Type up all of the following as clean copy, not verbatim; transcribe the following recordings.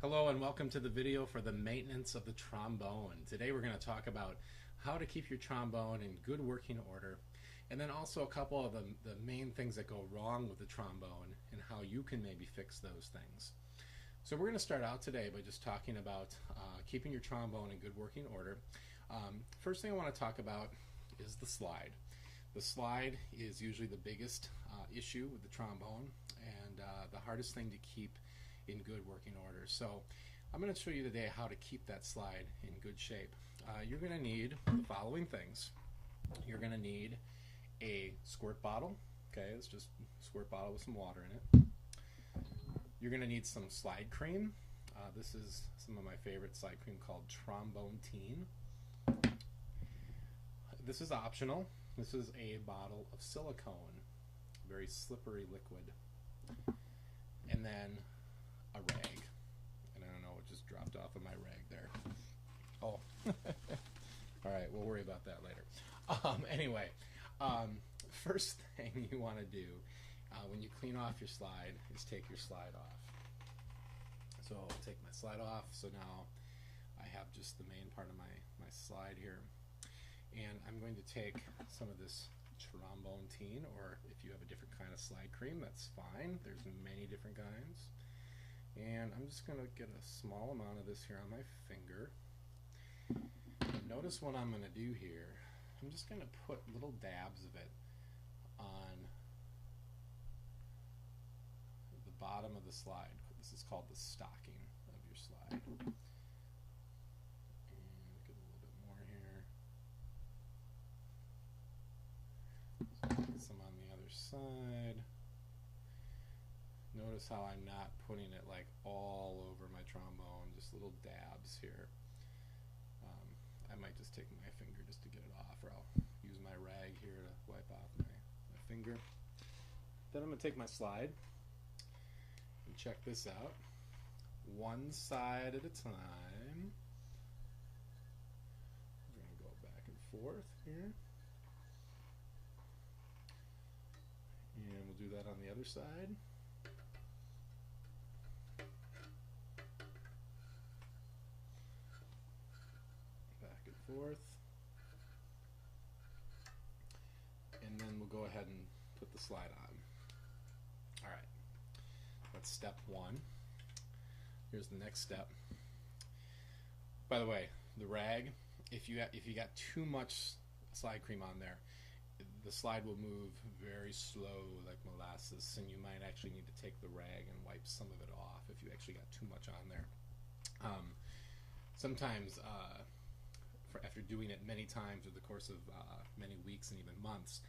Hello and welcome to the video for the maintenance of the trombone. Today we're going to talk about how to keep your trombone in good working order, and then also a couple of the main things that go wrong with the trombone and how you can maybe fix those things. So we're going to start out today by just talking about keeping your trombone in good working order. First thing I want to talk about is the slide. The slide is usually the biggest issue with the trombone and the hardest thing to keep in good working order. So I'm going to show you today how to keep that slide in good shape. You're going to need the following things. You're going to need a squirt bottle. Okay, it's just a squirt bottle with some water in it. You're going to need some slide cream. This is some of my favorite slide cream called Trombone. This is optional. This is a bottle of silicone, very slippery liquid. And then a rag. And I don't know what just dropped off of my rag there. Oh. Alright, we'll worry about that later. Anyway, first thing you want to do when you clean off your slide is take your slide off. So I'll take my slide off. So now I have just the main part of my slide here. And I'm going to take some of this Trombone, or if you have a different kind of slide cream, that's fine. There's many different kinds. And I'm just going to get a small amount of this here on my finger. And notice what I'm going to do here. I'm just going to put little dabs of it on the bottom of the slide. This is called the stocking of your slide. And get a little bit more here. Some on the other side. Notice how I'm not putting it like all over my trombone, just little dabs here. I might just take my finger just to get it off, or I'll use my rag here to wipe off my finger. Then I'm going to take my slide and check this out. One side at a time. We're going to go back and forth here. And we'll do that on the other side. Back and forth. And then we'll go ahead and put the slide on. Alright, that's step one. Here's the next step. By the way, the rag, if you got too much slide cream on there, the slide will move very slow like molasses, and you might actually need to take the rag and wipe some of it off if you actually got too much on there. Sometimes after doing it many times over the course of many weeks and even months,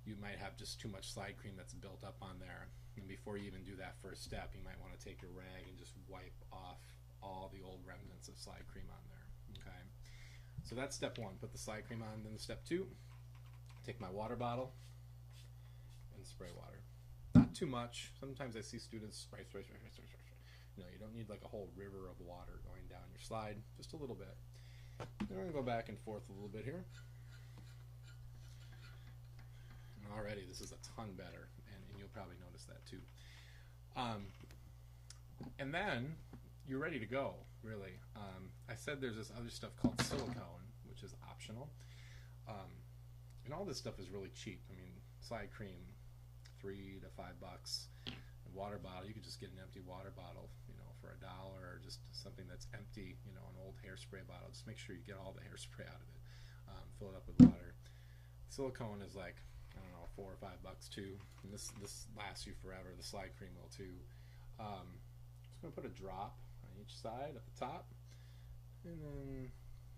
you might have just too much slide cream that's built up on there, and before you even do that first step, you might want to take your rag and just wipe off all the old remnants of slide cream on there. Okay, so that's step one, put the slide cream on. Then step two, take my water bottle and spray water. Not too much. Sometimes I see students spray. You know, you don't need like a whole river of water going down your slide, just a little bit. Then we're going to go back and forth a little bit here. And already this is a ton better, and you'll probably notice that too. And then you're ready to go, really. I said there's this other stuff called silicone, which is optional. And all this stuff is really cheap. I mean, slide cream, $3 to $5. A water bottle, you could just get an empty water bottle, you know, for $1, or just something that's empty, you know, an old hairspray bottle. Just make sure you get all the hairspray out of it. Fill it up with water. Silicone is like, I don't know, $4 or $5 too. And this lasts you forever. The slide cream will too. Just gonna put a drop on each side at the top, and then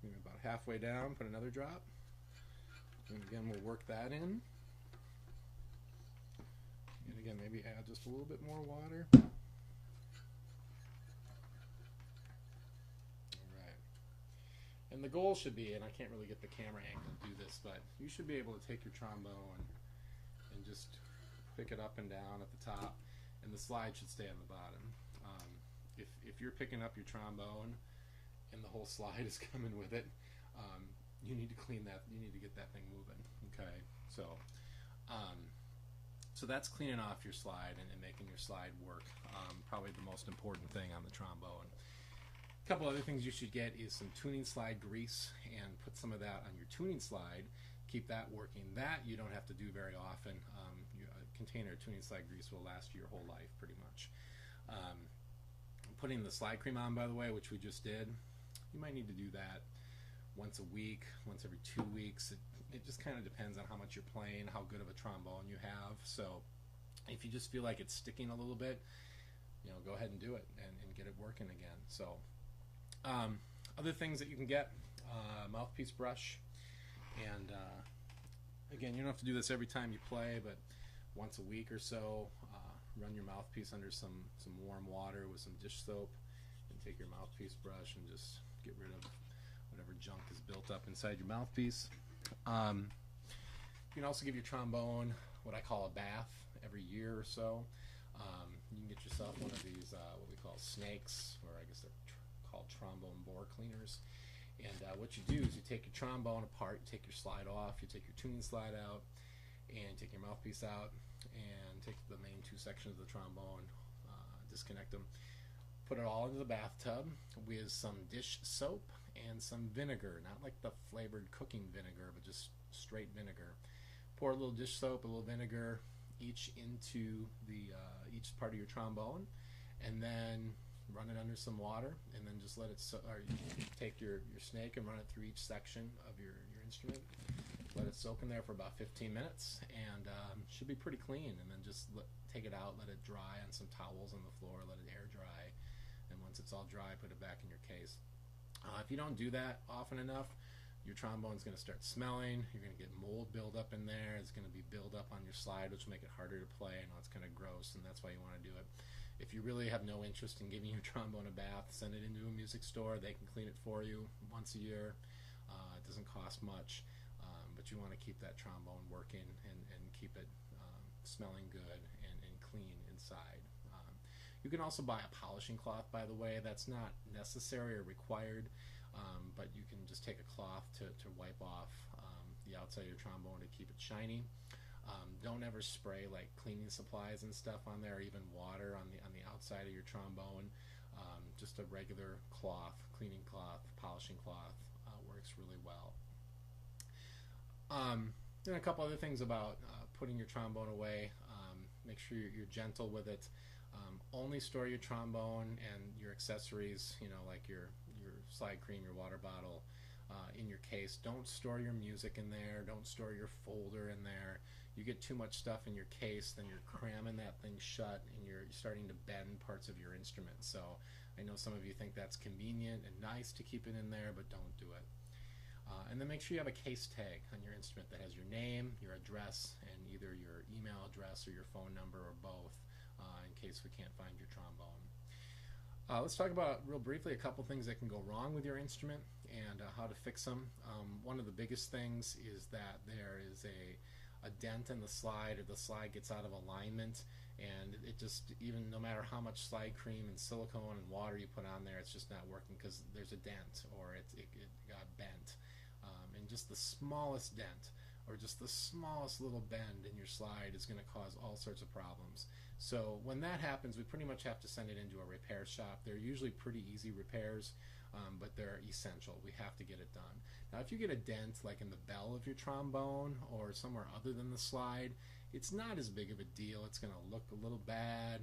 maybe about halfway down, put another drop. And again, we'll work that in. And again, maybe add just a little bit more water. Alright. And the goal should be, and I can't really get the camera angle to do this, but you should be able to take your trombone and just pick it up and down at the top, and the slide should stay on the bottom. If you're picking up your trombone and the whole slide is coming with it, you need to clean that. You need to get that thing moving. Okay, so So that's cleaning off your slide and making your slide work. Probably the most important thing on the trombone. couple other things you should get is some tuning slide grease and put some of that on your tuning slide. Keep that working. That you don't have to do very often. A container of tuning slide grease will last you your whole life pretty much. Putting the slide cream on, by the way, which we just did, you might need to do that once a week, once every 2 weeks. It just kind of depends on how much you're playing, how good of a trombone you have. So if you just feel like it's sticking a little bit, go ahead and do it and get it working again. So other things that you can get, mouthpiece brush, and again, you don't have to do this every time you play, but once a week or so, run your mouthpiece under some warm water with some dish soap, and take your mouthpiece brush and just get rid of whatever junk is built up inside your mouthpiece. You can also give your trombone what I call a bath every year or so. You can get yourself one of these what we call snakes, or I guess they're called trombone bore cleaners. And what you do is you take your trombone apart, you take your slide off, you take your tuning slide out, and take your mouthpiece out, and take the main 2 sections of the trombone, disconnect them, put it all into the bathtub with some dish soap and some vinegar, not like the flavored cooking vinegar, but just straight vinegar. Pour a little dish soap, a little vinegar, each into the each part of your trombone, and then run it under some water, and then just let it take your snake and run it through each section of your instrument. Let it soak in there for about 15 minutes, and should be pretty clean. And then just take it out, let it dry on some towels on the floor, let it air dry, and once it's all dry, put it back in your case. If you don't do that often enough, your trombone's going to start smelling. You're going to get mold buildup in there. It's going to be build up on your slide, which will make it harder to play. I know it's kind of gross, and that's why you want to do it. If you really have no interest in giving your trombone a bath, send it into a music store. They can clean it for you once a year. It doesn't cost much, but you want to keep that trombone working and keep it smelling good and clean inside. You can also buy a polishing cloth, by the way. That's not necessary or required, but you can just take a cloth to wipe off the outside of your trombone to keep it shiny. Don't ever spray like cleaning supplies and stuff on there, or even water on the outside of your trombone. Just a regular cloth, cleaning cloth, polishing cloth works really well. And a couple other things about putting your trombone away. Make sure you're gentle with it. Only store your trombone and your accessories, like your slide cream, your water bottle, in your case. Don't store your music in there. Don't store your folder in there. You get too much stuff in your case, then you're cramming that thing shut, and you're starting to bend parts of your instrument. So I know some of you think that's convenient and nice to keep it in there, but don't do it. And then make sure you have a case tag on your instrument that has your name, your address, and either your email address or your phone number, or both, in case we can't find your trombone. Let's talk about, real briefly, a couple things that can go wrong with your instrument and how to fix them. One of the biggest things is that there is a dent in the slide, or the slide gets out of alignment, and it just, even no matter how much slide cream and silicone and water you put on there, it's just not working because there's a dent, or it got bent. And just the smallest dent, or just the smallest little bend in your slide, is going to cause all sorts of problems. So when that happens, we pretty much have to send it into a repair shop. They're usually pretty easy repairs, but they're essential. We have to get it done. Now, if you get a dent like in the bell of your trombone or somewhere other than the slide, it's not as big of a deal. It's going to look a little bad.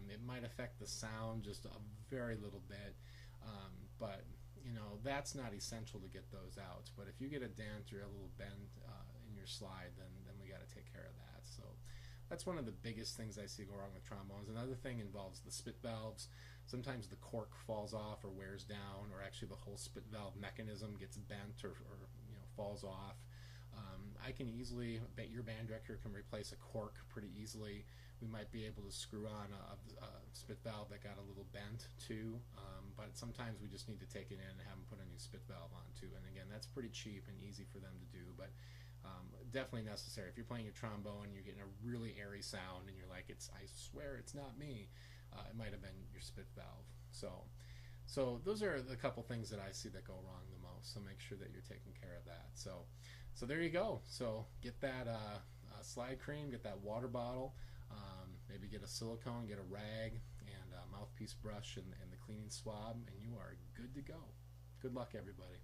It might affect the sound just a very little bit, but that's not essential to get those out. But if you get a dent or a little bend in your slide, then we got to take care of that. So that's one of the biggest things I see go wrong with trombones. Another thing involves the spit valves. Sometimes the cork falls off or wears down, or actually the whole spit valve mechanism gets bent or falls off. I can easily bet your band director can replace a cork pretty easily. We might be able to screw on a spit valve that got a little bent too, but sometimes we just need to take it in and have them put a new spit valve on too. And again, that's pretty cheap and easy for them to do, but definitely necessary. If you're playing your trombone and you're getting a really airy sound and you're like, I swear it's not me, it might have been your spit valve. So those are the couple things that I see that go wrong the most. So make sure that you're taking care of that. So there you go. So get that slide cream, get that water bottle, maybe get a silicone, get a rag, and a mouthpiece brush and the cleaning swab, and you are good go. Good luck, everybody.